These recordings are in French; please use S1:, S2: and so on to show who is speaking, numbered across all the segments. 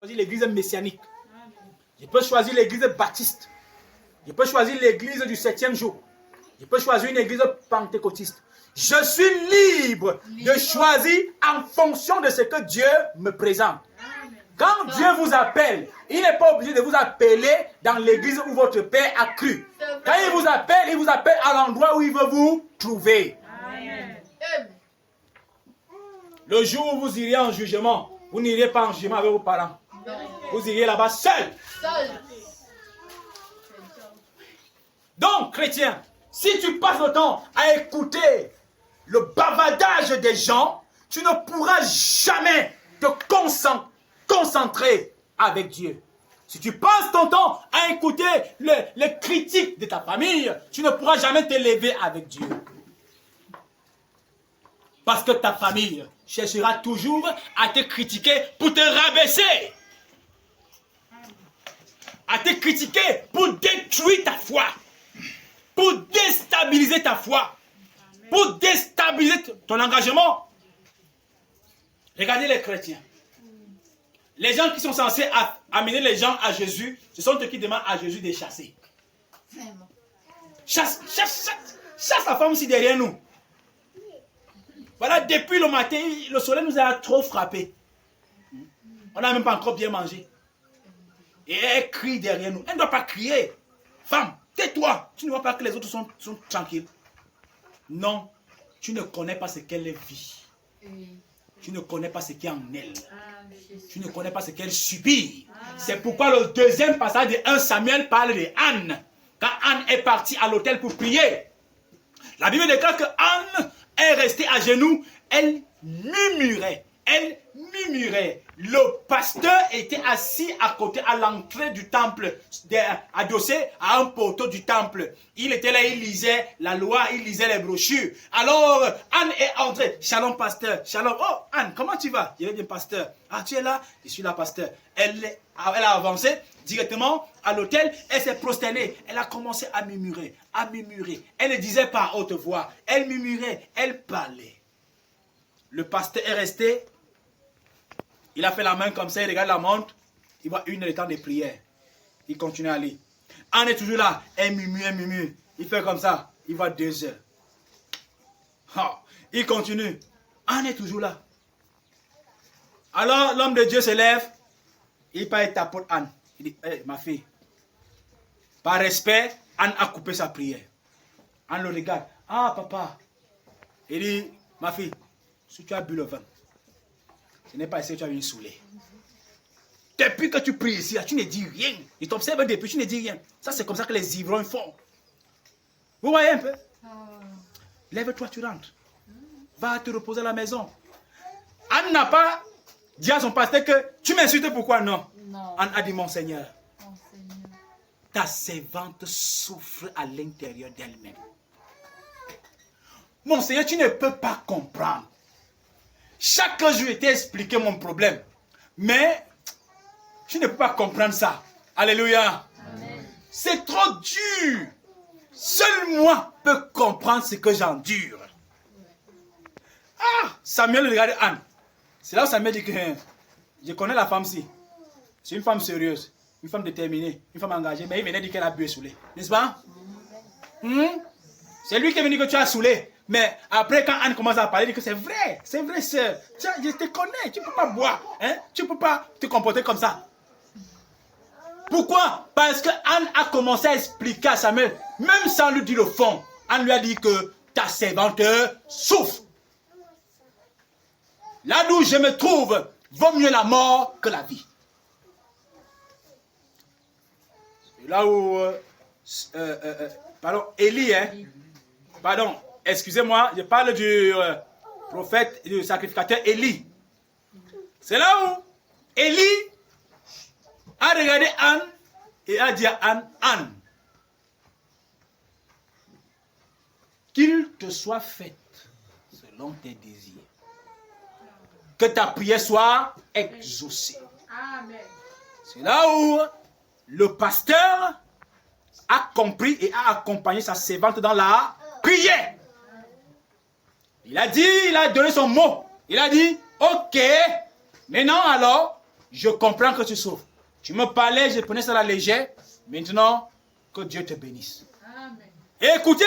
S1: choisir l'église messianique. Je peux choisir l'église baptiste. Je peux choisir l'église du 7e jour. Je peux choisir une église pentecôtiste. Je suis libre de choisir en fonction de ce que Dieu me présente. Quand Dieu vous appelle, il n'est pas obligé de vous appeler dans l'église où votre père a cru. Quand il vous appelle à l'endroit où il veut vous trouver. Amen. Le jour où vous irez en jugement, vous n'irez pas en jugement avec vos parents. Vous irez là-bas seul. Donc, chrétien, si tu passes le temps à écouter le bavardage des gens, tu ne pourras jamais te concentrer avec Dieu. Si tu passes ton temps à écouter les critiques de ta famille, tu ne pourras jamais t'élever avec Dieu. Parce que ta famille cherchera toujours à te critiquer pour te rabaisser. À te critiquer pour détruire ta foi. Pour déstabiliser ta foi. Pour déstabiliser ton engagement. Regardez les chrétiens. Les gens qui sont censés amener les gens à Jésus, ce sont eux qui demandent à Jésus de chasser. Chasse la femme aussi derrière nous. Voilà, depuis le matin, le soleil nous a trop frappé. On n'a même pas encore bien mangé. Et elle crie derrière nous. Elle ne doit pas crier. Femme, tais-toi. Tu ne vois pas que les autres sont tranquilles. Non, tu ne connais pas ce qu'elle vit. Tu ne connais pas ce qui est en elle. Tu ne connais pas ce qu'elle subit. C'est pourquoi le deuxième passage de 1 Samuel parle de Anne. Quand Anne est partie à l'autel pour prier, la Bible déclare que Anne est restée à genoux. Elle murmurait. Elle murmurait. Le pasteur était assis à côté, à l'entrée du temple, adossé à un poteau du temple. Il était là, il lisait la loi, il lisait les brochures. Alors, Anne est entrée. Shalom, pasteur. Shalom. Oh, Anne, comment tu vas? Je vais bien, pasteur. Ah, tu es là? Je suis là, pasteur. Elle a avancé directement à l'autel. Elle s'est prosternée. Elle a commencé à murmurer, à murmurer. Elle ne disait pas à haute voix. Elle murmurait, elle parlait. Le pasteur est resté. Il a fait la main comme ça, il regarde la montre. Il voit 1 heure de temps de prière. Il continue à aller. Anne est toujours là. Elle murmure, elle murmure. Il fait comme ça. Il voit 2 heures. Oh, il continue. Anne est toujours là. Alors l'homme de Dieu se lève. Il part et tapote Anne. Il dit, hey, ma fille. Par respect, Anne a coupé sa prière. Anne le regarde. Ah, papa. Il dit, ma fille, si tu as bu le vin, ce n'est pas ici que tu as une saoulée. Depuis que tu pries ici, tu ne dis rien. Il t'observe depuis, tu ne dis rien. Ça, c'est comme ça que les ivrognes font. Vous voyez un peu? Lève-toi, tu rentres. Va te reposer à la maison. Anne n'a pas dit à son pasteur que tu m'insultes pourquoi? Non. Anne a dit, mon Seigneur, ta servante souffre à l'intérieur d'elle-même. Mon Seigneur, tu ne peux pas comprendre. Chaque jour, je t'ai expliqué mon problème. Mais, tu ne peux pas comprendre ça. Alléluia. C'est trop dur. Seul moi peux comprendre ce que j'endure. Ah, Samuel regarde Anne. C'est là où Samuel dit que je connais la femme-ci. C'est une femme sérieuse, une femme déterminée, une femme engagée. Mais il venait dire qu'elle a bu et saoulé. N'est-ce pas? C'est lui qui est venu que tu as saoulé. Mais après, quand Anne commence à parler, il dit que c'est vrai, sœur. Je te connais, tu ne peux pas boire, hein? Tu ne peux pas te comporter comme ça. Pourquoi? Parce que Anne a commencé à expliquer à Samuel, même sans lui dire le fond. Anne lui a dit que ta servante souffre. Là d'où je me trouve, vaut mieux la mort que la vie. C'est là où, Élie, hein? Pardon. Excusez-moi, je parle du prophète, du sacrificateur Élie. C'est là où Élie a regardé Anne et a dit à Anne, Anne, qu'il te soit fait selon tes désirs. Que ta prière soit exaucée. C'est là où le pasteur a compris et a accompagné sa servante dans la prière. Il a donné son mot. Il a dit, ok, maintenant alors, je comprends que tu souffres. Tu me parlais, je prenais ça à la légère. Maintenant, que Dieu te bénisse. Amen. Et écoutez,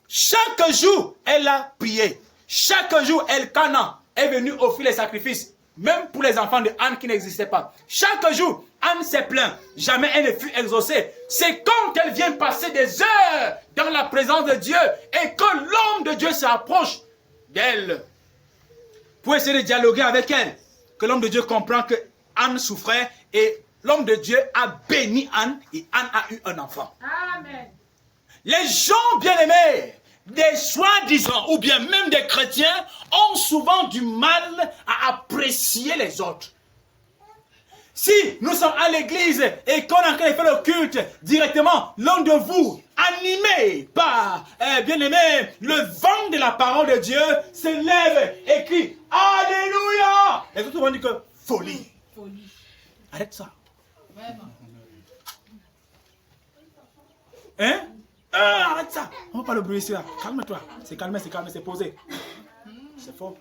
S1: chaque jour, elle a prié. Chaque jour, Elkanah est venu offrir les sacrifices. Même pour les enfants de Anne qui n'existaient pas. Chaque jour, Anne s'est plainte. Jamais elle ne fut exaucée. C'est quand elle vient passer des heures dans la présence de Dieu et que l'homme de Dieu s'approche d'elle pour essayer de dialoguer avec elle, que l'homme de Dieu comprend que Anne souffrait et l'homme de Dieu a béni Anne et Anne a eu un enfant. Amen. Les gens bien-aimés, des soi-disant ou bien même des chrétiens ont souvent du mal à apprécier les autres. Si nous sommes à l'église et qu'on a fait le culte directement, l'un de vous, animé par, bien-aimé, le vent de la parole de Dieu, se lève et crie « Alléluia !» Les autres vont dire que folie. Folie. Arrête ça. Vraiment. Hein? Arrête ça. On ne va pas le bruit là. Calme-toi. C'est calme, c'est posé. C'est faux.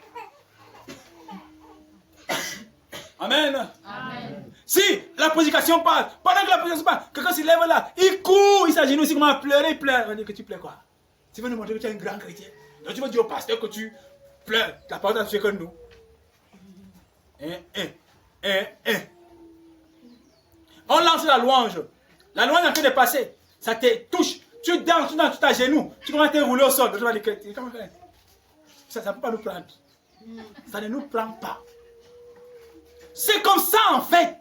S1: Amen. Amen. Si la prédication parle, pendant que la prédication parle, quelqu'un se lève là, il court, il s'agenouille, il commence à pleurer, il pleure. On va dire que tu pleures quoi? Tu veux nous montrer que tu es un grand chrétien. Donc tu vas dire au pasteur que tu pleures. La parole n'a fait que nous. On lance la louange. La louange est en train de passer. Ça te touche. Tu danses, tu t'agenouilles. Tu commences à te rouler au sol. Tu vas dire que ça ne peut pas nous prendre. Ça ne nous prend pas. C'est comme ça en fait.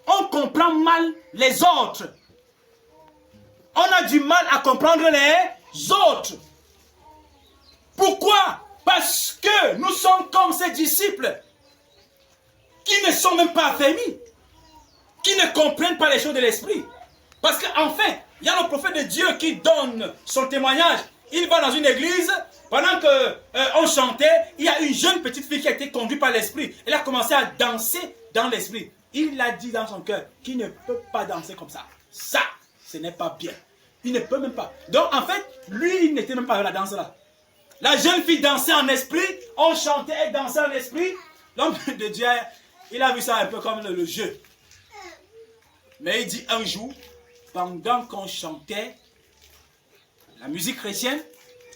S1: On comprend mal les autres. On a du mal à comprendre les autres. Pourquoi? Parce que nous sommes comme ces disciples qui ne sont même pas affermis, qui ne comprennent pas les choses de l'esprit. Parce qu'enfin, il y a le prophète de Dieu qui donne son témoignage. Il va dans une église, pendant qu'on chantait, il y a une jeune petite fille qui a été conduite par l'esprit. Elle a commencé à danser dans l'esprit. Il a dit dans son cœur qu'il ne peut pas danser comme ça. Ça, ce n'est pas bien. Il ne peut même pas. Donc en fait, lui, il n'était même pas à la danse là. La jeune fille dansait en esprit, on chantait, elle dansait en esprit. L'homme de Dieu, il a vu ça un peu comme le jeu. Mais il dit un jour, pendant qu'on chantait la musique chrétienne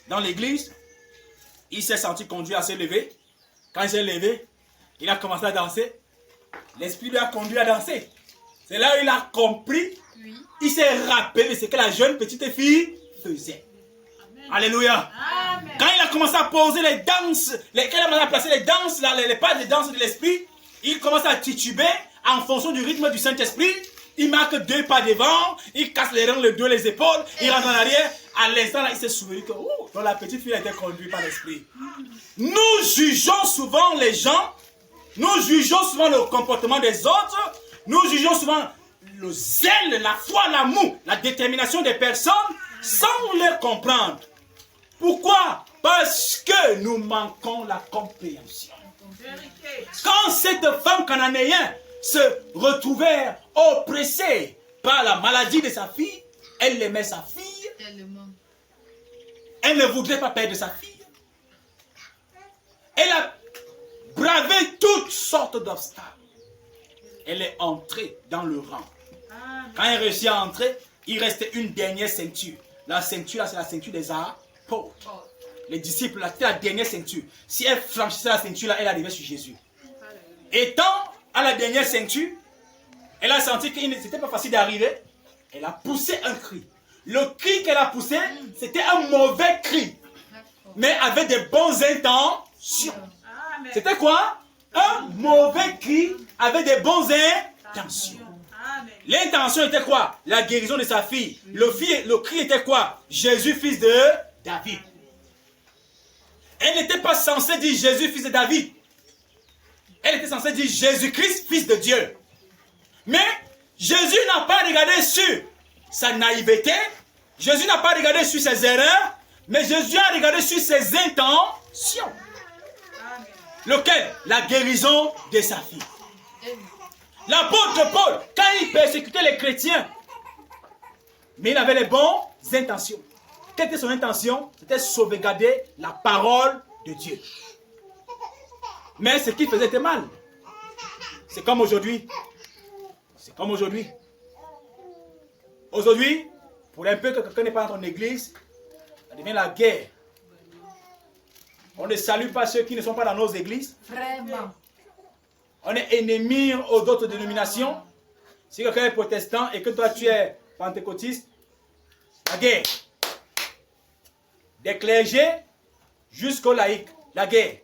S1: dans l'église, il s'est senti conduit à se lever. Quand il s'est levé, il a commencé à danser. L'esprit lui a conduit à danser. C'est là où il a compris. Oui. Il s'est rappelé de ce que la jeune petite fille faisait. Amen. Alléluia. Amen. Quand il a commencé à poser les danses, quand il a placé les danses, les pas de danse de l'esprit, il commence à tituber en fonction du rythme du Saint-Esprit. Il marque 2 pas devant, il casse les reins, le dos, les épaules, il rentre en arrière. À l'instant, là, il s'est souvenu que donc la petite fille a été conduite par l'esprit. Nous jugeons souvent les gens, nous jugeons souvent le comportement des autres, nous jugeons souvent le zèle, la foi, l'amour, la détermination des personnes sans les comprendre. Pourquoi? Parce que nous manquons la compréhension. Quand cette femme cananéenne se retrouvait oppressée par la maladie de sa fille, elle aimait sa fille. Elle ne voudrait pas perdre sa fille. Elle a bravé toutes sortes d'obstacles. Elle est entrée dans le rang. Quand elle réussit à entrer, il restait une dernière ceinture. La ceinture, là, c'est la ceinture des apôtres. Les disciples, là, c'était la dernière ceinture. Si elle franchissait la ceinture, là, elle arrivait sur Jésus. Étant à la dernière ceinture, elle a senti que ce n'était pas facile d'arriver. Elle a poussé un cri. Le cri qu'elle a poussé, c'était un mauvais cri. Mais avec de bonnes intentions. C'était quoi? Un mauvais cri avec de bonnes intentions. L'intention était quoi? La guérison de sa fille. Le cri était quoi? Jésus, fils de David. Elle n'était pas censée dire Jésus, fils de David. Elle était censée dire Jésus-Christ, fils de Dieu. Mais Jésus n'a pas regardé sur sa naïveté. Jésus n'a pas regardé sur ses erreurs. Mais Jésus a regardé sur ses intentions. Lequel? La guérison de sa fille. L'apôtre Paul, quand il persécutait les chrétiens, mais il avait les bonnes intentions. Quelle était son intention? C'était sauvegarder la parole de Dieu. Mais ce qu'il faisait était mal. C'est comme aujourd'hui. C'est comme aujourd'hui. Aujourd'hui, pour un peu que quelqu'un n'est pas dans ton église, ça devient la guerre. On ne salue pas ceux qui ne sont pas dans nos églises.
S2: Vraiment.
S1: On est ennemis aux autres dénominations. Si quelqu'un est protestant et que toi tu es pentecôtiste, la guerre. Des clergés jusqu'aux laïcs, la guerre.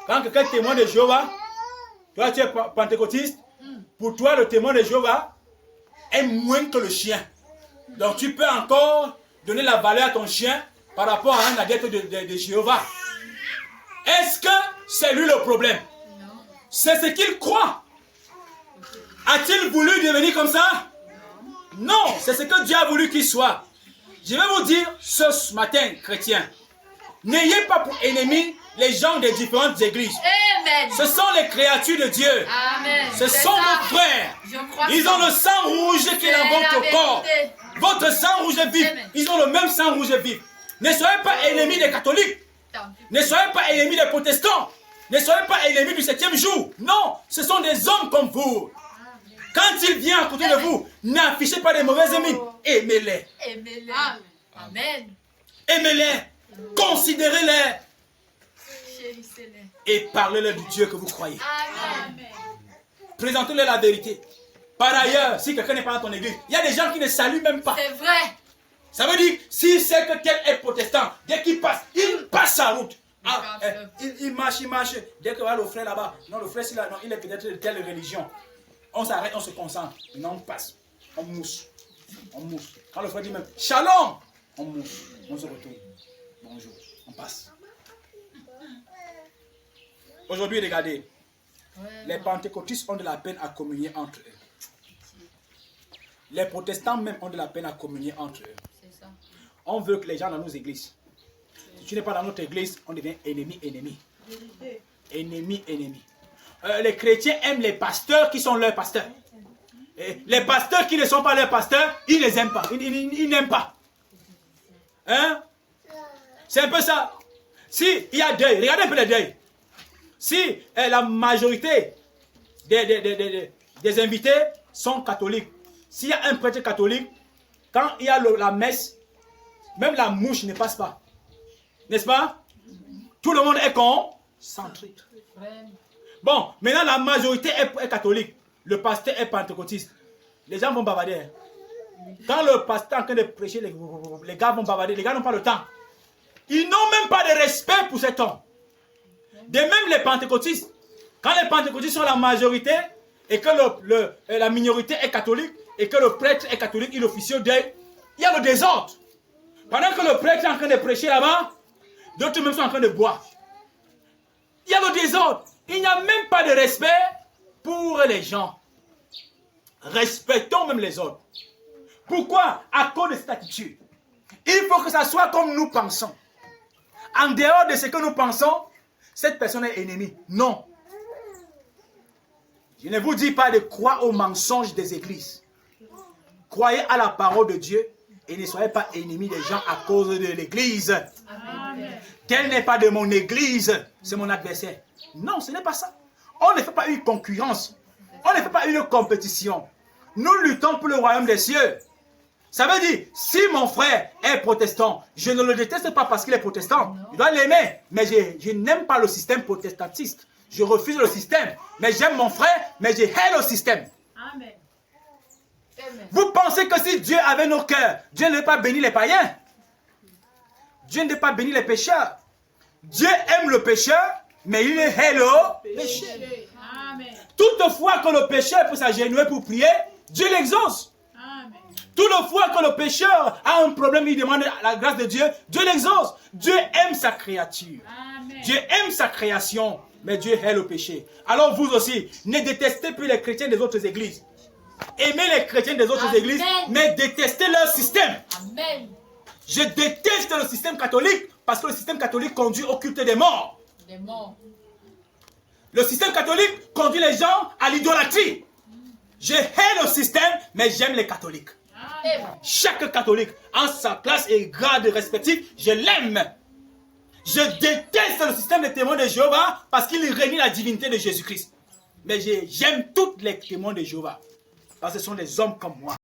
S1: Quand quelqu'un est témoin de Jéhovah, toi tu es pentecôtiste, pour toi le témoin de Jéhovah est moins que le chien. Donc tu peux encore donner la valeur à ton chien par rapport à un adepte de Jéhovah. Est-ce que c'est lui le problème? C'est ce qu'il croit. A-t-il voulu devenir comme ça? Non, c'est ce que Dieu a voulu qu'il soit. Je vais vous dire ce matin, chrétiens, n'ayez pas pour ennemis les gens des différentes églises.
S2: Amen.
S1: Ce sont les créatures de Dieu.
S2: Amen.
S1: Ce sont vos frères. Ils ont le sang rouge qui est dans votre corps. Votre sang rouge est vif. Ils ont le même sang rouge vif. Ne soyez pas ennemis des catholiques. Ne soyez pas ennemis des protestants. Ne soyez pas ennemis du 7e jour. Non, ce sont des hommes comme vous. Quand il vient à côté de vous, n'affichez pas de mauvaises mines. Aimez-les.
S2: Aimez-les. Amen.
S1: Aimez-les. Considérez-les.
S2: Chérissez-les.
S1: Et parlez-leur du Dieu que vous croyez.
S2: Amen.
S1: Présentez-leur la vérité. Par ailleurs, si quelqu'un n'est pas dans ton église, il y a des gens qui ne saluent même pas.
S2: C'est vrai.
S1: Ça veut dire, si c'est que tel est protestant, dès qu'il passe, il passe sa route. Ah, il marche. Dès que va le frère là-bas, non, le frère, non, il est peut-être de telle religion. On s'arrête, on se concentre. Maintenant, on passe. On mousse. On mousse. Quand le frère dit même, shalom, on mousse. On se retourne. Bonjour. On passe. Aujourd'hui, regardez. Les pentecôtistes ont de la peine à communier entre eux. Les protestants même ont de la peine à communier entre eux.
S2: C'est ça.
S1: On veut que les gens dans nos églises. Si tu n'es pas dans notre église, on devient ennemi. Ennemi. Les chrétiens aiment les pasteurs qui sont leurs pasteurs. Et les pasteurs qui ne sont pas leurs pasteurs, ils ne les aiment pas. Ils n'aiment pas. Hein? C'est un peu ça. Si il y a deuil, regardez un peu le deuil. Si la majorité des invités sont catholiques, s'il y a un prêtre catholique, quand il y a la messe, même la mouche ne passe pas. N'est-ce pas? Tout le monde est concentré. Bon, maintenant la majorité est catholique. Le pasteur est pentecôtiste. Les gens vont bavarder. Quand le pasteur est en train de prêcher, les gars vont bavarder. Les gars n'ont pas le temps. Ils n'ont même pas de respect pour cet homme. De même les pentecôtistes. Quand les pentecôtistes sont la majorité et que la minorité est catholique et que le prêtre est catholique, il officie au deuil, il y a le désordre. Pendant que le prêtre est en train de prêcher là-bas, d'autres même sont en train de boire. Il y a le désordre. Il n'y a même pas de respect pour les gens. Respectons même les autres. Pourquoi? À cause de cette attitude. Il faut que ça soit comme nous pensons. En dehors de ce que nous pensons, cette personne est ennemie. Non. Je ne vous dis pas de croire aux mensonges des églises. Croyez à la parole de Dieu et ne soyez pas ennemis des gens à cause de l'église. Tel n'est pas de mon église, c'est mon adversaire. Non, ce n'est pas ça. On ne fait pas une concurrence. On ne fait pas une compétition. Nous luttons pour le royaume des cieux. Ça veut dire, si mon frère est protestant, je ne le déteste pas parce qu'il est protestant. Je dois l'aimer. Mais je n'aime pas le système protestantiste. Je refuse le système. Mais j'aime mon frère, mais je hais le système.
S2: Amen.
S1: Vous pensez que si Dieu avait nos cœurs, Dieu ne pas béni les païens? Dieu ne pas béni les pécheurs. Dieu aime le pécheur, mais il hait le péché.
S2: Amen.
S1: Toutefois que le pécheur peut s'agenouiller pour prier, Dieu l'exauce. Toutefois que le pécheur a un problème, il demande la grâce de Dieu, Dieu l'exauce. Dieu aime sa créature.
S2: Amen.
S1: Dieu aime sa création, mais Dieu hait le péché. Alors vous aussi, ne détestez plus les chrétiens des autres églises. Aimez les chrétiens des autres églises, mais détestez leur système.
S2: Amen.
S1: Je déteste le système catholique parce que le système catholique conduit au culte des morts.
S2: Des morts.
S1: Le système catholique conduit les gens à l'idolâtrie. Je hais le système, mais j'aime les catholiques.
S2: Amen.
S1: Chaque catholique, en sa place et grade respectif, je l'aime. Je déteste le système des témoins de Jéhovah parce qu'il renie la divinité de Jésus-Christ. Mais j'aime tous les témoins de Jéhovah. Parce que ce sont des hommes comme moi.